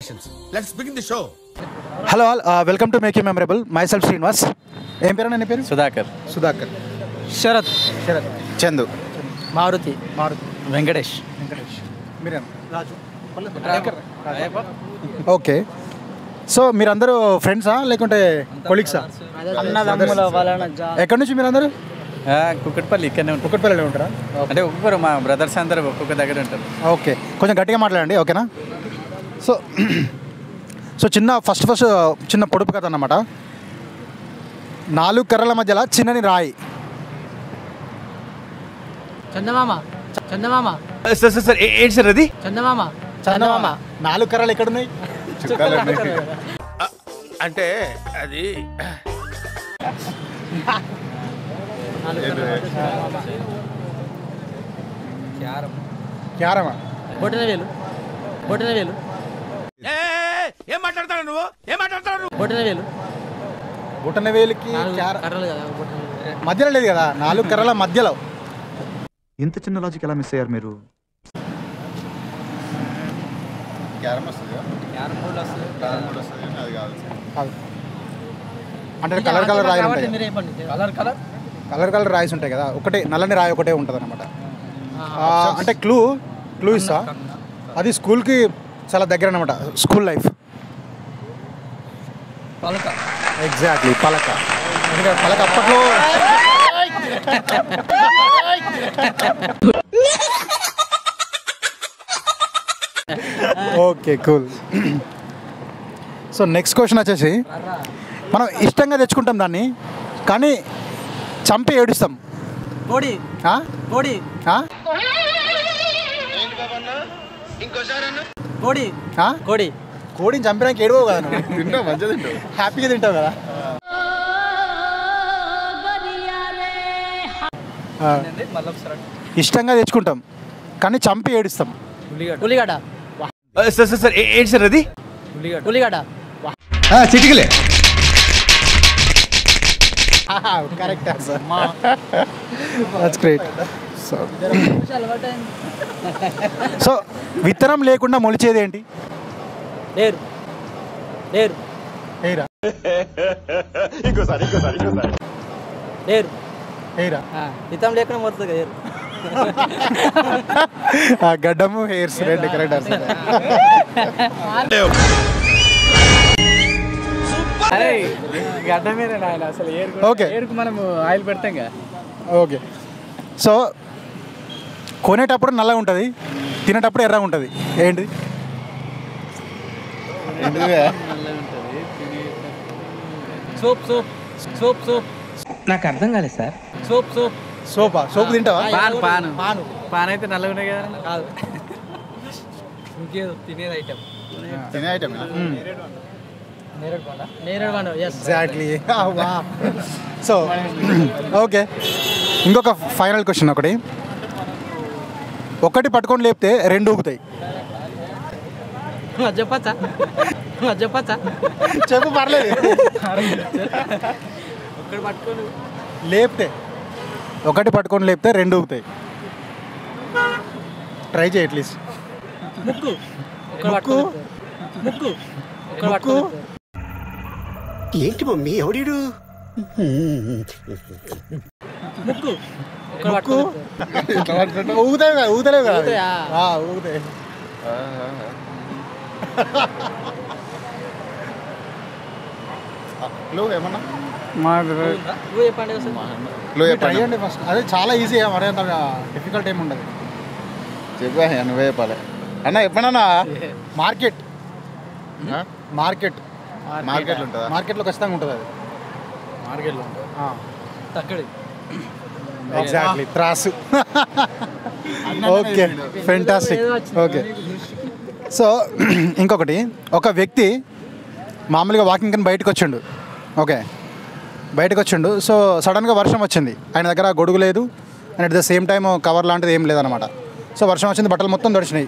connections. Let's begin the show. Hello all welcome to make you memorable my self Srinivas. ఏం పేరు అన్న పేరు? సుధాకర్. శరత్ చందు. మారుతి వెంకటేష్. మీరే రాజు. ఓకే, సో మీరందరూ ఫ్రెండ్సా లేకుంటే కొలీగ్సా? అన్నదమ్ముల వలన ఎక్కడి నుంచి మీరందరూ? కుక్కట్పల్లి ఇక్కడనే ఉంటాం. కుక్కట్పల్లిలో ఉంటారా? అంటే ఒక్కొక్కరు మా బ్రదర్స్ అందరూ ఒక్కొక్క దగ్గర ఉంటారు. ఓకే, కొంచెం గట్టిగా మాట్లాడండి, ఓకేనా? సో ఫస్ట్ చిన్న పొడుపు కథ అన్నమాట. 4 కర్రల మధ్యలో చిన్నని రాయి. చందమామ సార్ ఏంటి సార్ అది? చందమామ 4 కర్రలు ఎక్కడున్నాయి? అంటే అది క్యారమా? బొటన వేలు ఏం మాట్లాడతాడు నువ్వు? బుట్టన వేలికి కర్రలు కదా బొటన వేలు. మధ్యలో లేదు కదా, 4 కర్రల మధ్యలో. ఇంత చిన్న లాజిక్ ఎలా మిస్ అయ్యారు మీరు? అంటే కలర్ రాయి ఉంటాయి, మీరే చెప్పండి. కలర్ రాయిస్ ఉంటాయి కదా, ఒకటే నల్లని రాయి ఒకటే ఉంటుంది అనమాట. అంటే క్లూ ఇస్తా, అది స్కూల్కి చాలా దగ్గర అనమాట, స్కూల్ లైఫ్. పలక. ఎగ్జాక్ట్లీ, పలక. ఎందుకంటే పలక అప్పట్లో okay, cool. So next question వచ్చేసి, మనం ఇష్టంగా తెచ్చుకుంటాం దాన్ని, కానీ చంపి ఏడుస్తాం. కోడి ఆ? కోడి ఆ? కోడి ఆ? కోడి కోడిని చంపడానికి ఏడవవు కదా నువ్వు. తింటావు, మంచిగా తింటావు, హ్యాపీగా తింటావు కదా. ఇష్టంగా తెచ్చుకుంటాం కానీ చంపి ఏడుస్తాం. ఉల్లిగడ్డ సార్ ఏంటి సార్ అది? ఉల్లిగడ్డ చిటికలే. Correct answer. That's great. So విత్తనం లేకుండా మొలిచేది ఏంటి? లేరు హెయిరా? లేరు హెయిరా? విత్తం లేకుండా మొత్తం లేరు. గడ్డము, హెయిర్స్ రెండు కరెక్ట్ ఆన్సర్. అరే గడ్డ మీద అసలు ఓకే, ఏరుకు మనము ఆయిల్ పెడతాం కదా. ఓకే. సో కొనేటప్పుడు నల్లగా ఉంటుంది, తినేటప్పుడు ఎర్రగా ఉంటుంది, ఏంటి? సోప్ నాకు అర్థం కాలేదు సార్. సోపు తింటావా? పాన్ అయితే నల్లగా ఉన్నాయి కదా. కాదు, ఇంకేదో తినేది ఐటమ్. తినే ఐటమ్. నేరేడు పండు. ఎగ్జాక్ట్లీ. సో ఓకే, ఇంకొక ఫైనల్ క్వశ్చన్. ఒకటి పట్టుకొని లేపితే 2 ఊగుతాయి. చెప్పచ్చా? చెప్పు, పర్లేదు. ఒకటి పట్టుకొని లేపితే 2 ఊగుతాయి. ట్రై చేయి అట్లీస్ట్. ముక్కు. ఏంటి మమ్మీ ఎవడీడు? ఊగుతలేవు కదా. ఊగుతాయి. ఏమన్నా ట్రై చేయండి ఫస్ట్. అదే చాలా ఈజీ, మరి అంత డిఫికల్ట్ ఏమి ఉండదు. చెప్పా నువ్వే చెప్పాలి అన్న. ఎప్పుడన్నా మార్కెట్లో ఉంటుందా? మార్కెట్లో ఖచ్చితంగా ఉంటుంది అది. మార్కెట్లో తక్కడి. ఎగ్జాక్ట్లీ, త్రాసు. Okay, fantastic. ఓకే, సో ఇంకొకటి, ఒక వ్యక్తి మామూలుగా వాకింగ్ అని బయటకు వచ్చిండు. సో సడన్గా వర్షం వచ్చింది, ఆయన దగ్గర గొడుగు లేదు, and at the same time cover లాంటిది ఏం లేదనమాట. సో వర్షం వచ్చింది, బట్టలు మొత్తం తడిచినాయి,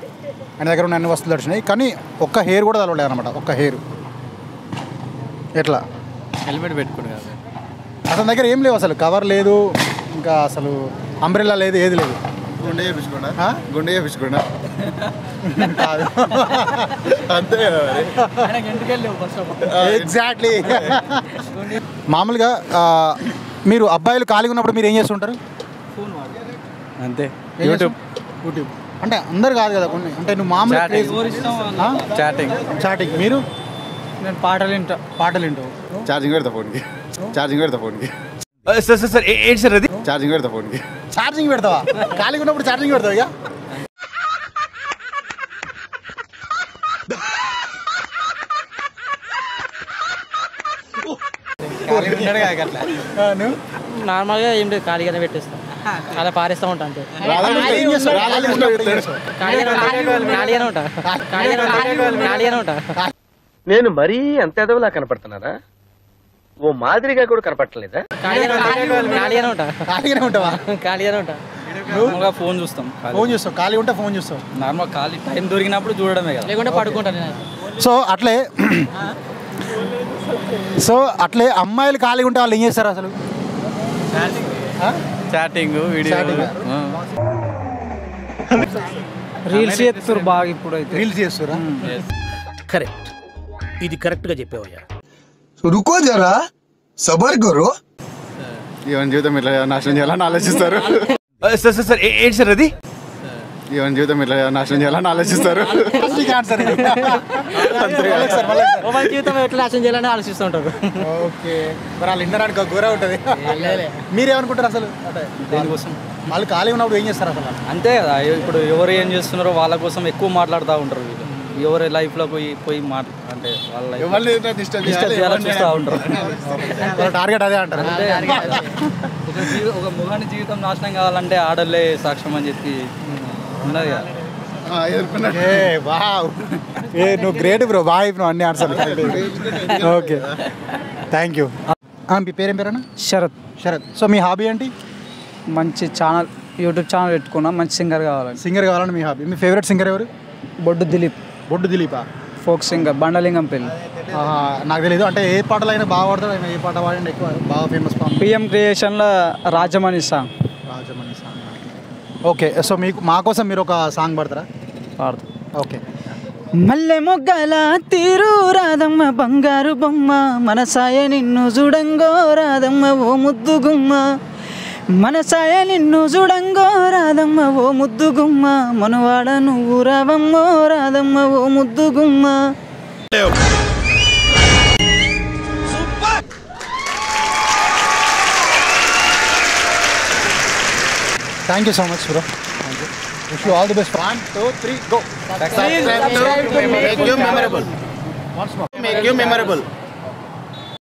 ఆయన దగ్గర ఉన్న అన్ని వస్తువులు తడిచినాయి, కానీ ఒక్క హెయిర్ కూడా తలవలేదు అనమాట. ఒక్క హెయిర్. ఎట్లా? హెల్మెట్ పెట్టుకోండి కదా. అతని దగ్గర ఏం లేవు, అసలు కవర్ లేదు, ఇంకా అసలు అంబ్రెల్లా లేదు, ఏది లేదు. గుండె చేపించుకున్నా ఆ? గుండె చేపించుకున్నా కాదు అంతే కదా మరి ఆయనకి ఇంటికి వెళ్ళావు ఫస్ట్ ఆఫ్ ఆల్. ఎగ్జాక్ట్లీ. మామూలుగా మీరు అబ్బాయిలు ఖాళీగా ఉన్నప్పుడు మీరు ఏం చేస్తుంటారు? ఫోన్ వాడు. అంతే యూట్యూబ్. అంటే అందరు కాదు కదా కొన్ని, అంటే నువ్వు మామూలు ఎవరి ఇష్టం వాళ్ళు. చాటింగ్. మీరు నేను పాటలు వింటా. పాటలు వింటావు. ఛార్జింగ్ పెడతా ఫోన్కి ఛార్జింగ్ పెడతా ఫోన్కి సార్ ఏంటి సార్ అది? ఛార్జింగ్ పెడతా ఫోన్కి ఛార్జింగ్ పెడతావా? ఖాళీగా ఉన్నప్పుడు ఛార్జింగ్ పెడతావు ఇక? నువ్వు నార్మల్గా ఏం లేదు, ఖాళీగానే పెట్టేస్తాం, అలా పారేస్తూ ఉంటా అంతే. ఏం చేస్తావు? ఖాళీగా ఉన్నప్పుడు ఏం చేస్తావు? ఖాళీగానే ఉంటా. ఖాళీగానే ఉంటా. నేను మరీ అంత ఎదవలా కనపడుతున్నారా? ఓ మాదిరిగా కూడా కనపడలేదా? ఖాళీగానే ఉంటా. ఖాళీగానే ఉంటావా? ఖాళీగానే ఉంటా. నార్మల్గా ఫోన్ చూస్తాం. ఫోన్ చూస్తావు? ఖాళీ ఉంటే ఫోన్ చూస్తావు? నార్మల్ ఖాళీ టైం దొరికినప్పుడు చూడడమే కదా. లేకుంటే పడుకుంటా నేను. సో అట్లే అమ్మాయిలు ఖాళీగా ఉంటే వాళ్ళు ఏం చేస్తారు అసలు? Chatting, video. రీల్స్ చేస్తారు బాగా ఇప్పుడు అయితే. రీల్స్ చేస్తారా? కరెక్ట్, ఇది కరెక్ట్గా చెప్పావయ్యా. రుకో జరా సబర్ కరో. ఈవెన్ జీవితం ఇట్లా నాశనం చేయాలని ఆలోచిస్తారు సార్ ఏంటి సార్ అది? ఈవెన్ జీవితం ఇట్లా నాశనం చేయాలని ఆలోచిస్తారు వాళ్ళ జీవితం ఎట్లా నాశనం చేయాలని ఆలోచిస్తూ ఉంటారు. ఓకే, మరి వాళ్ళు వినడానికి ఘోర ఉంటుంది. మీరేమనుకుంటారు అసలు? దేనికోసం? వాళ్ళు ఖాళీ ఉన్నప్పుడు ఏం చేస్తారు అసలు? అంతే కదా, ఇప్పుడు ఎవరు ఏం చేస్తున్నారో వాళ్ళ కోసం ఎక్కువ మాట్లాడుతూ ఉంటారు వీళ్ళు. ఎవరి లైఫ్లో పోయి అంటే వాళ్ళ లైఫ్ డిస్టర్బ్ చేయాలని చూస్తూ ఉంటారు. టార్గెట్ అదే అంటారు. ఒక మొగాని జీవితం నాశనం కావాలంటే ఆడలే సాక్ష్యం అని చెప్పి ఉన్నది కదా. నువ్వు గ్రేట్ బ్రో, బాగా నువ్వు అన్ని ఆన్సర్. Okay, thank you. మీ పేరేం పేరేనా? శరత్. శరత్. సో మీ హాబీ ఏంటి? మంచి ఛానల్, యూట్యూబ్ ఛానల్ పెట్టుకున్నా, మంచి సింగర్ కావాలని. సింగర్ కావాలని మీ హాబీ. మీ ఫేవరెట్ సింగర్ ఎవరు? బొడ్డు దిలీప్. బొడ్డు దిలీపా? ఫోక్ సింగర్, బండలింగం పెళ్ళి. నాకు తెలియదు, అంటే ఏ పాటలు అయినా బాగా పాడతాడు ఆయన. ఏ పాట పాడండి ఎక్కువ బాగా ఫేమస్ పాట? పిఎం క్రియేషన్లో Rajamani song. Rajamani song. Okay, so మీకు మా కోసం మీరు ఒక సాంగ్ పాడతారా? పాడతా. ఓకే. మల్లె మొగ్గల తీరు రాదమ్మ బంగారు బొమ్మ, మనసాయ నిన్ను చూడంగో రాదమ్మ ఓ ముద్దు గుమ్మ, మనసాయ నిన్ను చూడంగో రాదమ్మ ఓ ముద్దు గుమ్మ, మనవాడ నువ్వు రావమ్మో రాదమ్మ ఓ ముద్దు గుమ్మ. Thank you so much bro. Thank you. Wish you all the best. 1 2 3 go. Make you memorable.